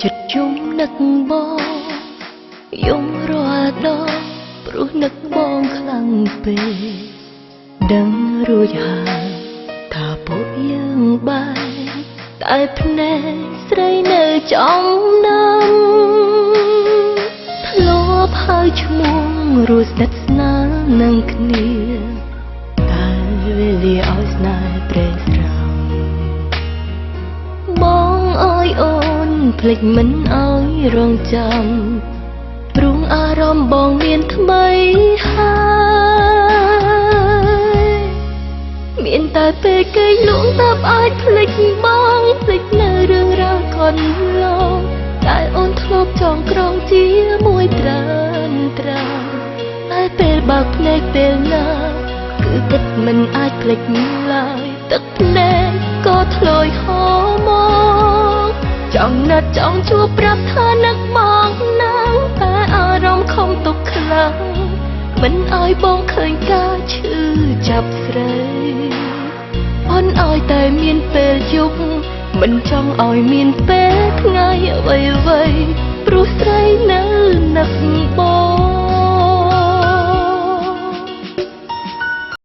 ចិត្តជុំនឹកបងយំរាល់ដងព្រោះនឹកបងខ្លាំងពេកដឹងរួចហើយថាពួកយើងបានតែភ្នែកស្រីនៅចំណាំធ្លាប់ហើយឈ្មោះរស់ស្និទ្ធស្នាលនឹងគ្នាតែវេលាឲ្យស្នេហ៍ប្រេងស្រាំបងអើយអូនភ្លេចមិនឲ្យរងចាំព្រោះអារម្មណ៍បងមានថ្មីហើយមានតែពេលគេលួងតើបអាចភ្លេចបងភ្លេចនៅរឿងរ៉ាវកន្លងតែអូនធ្លាប់ចងក្រងជាមួយត្រានត្រាតែពេលបើកភ្នែកពេលណាគឺគិតមិនអាចភ្លេចឡើយទឹកភ្នែកក៏ធ្លាយហូរមកចង់ណាត់ចង់ជួបប្រាប់ថានឹកបងណាស់តែអារម្មណ៍ខំទុកខ្លាំងមិនឲ្យបងឃើញការឈឺចាប់ស្រីអូនឲ្យតែមានពេលយប់មិនចង់ឲ្យមានពេលថ្ងៃអ្វីៗព្រោះស្រីនៅនឹកបង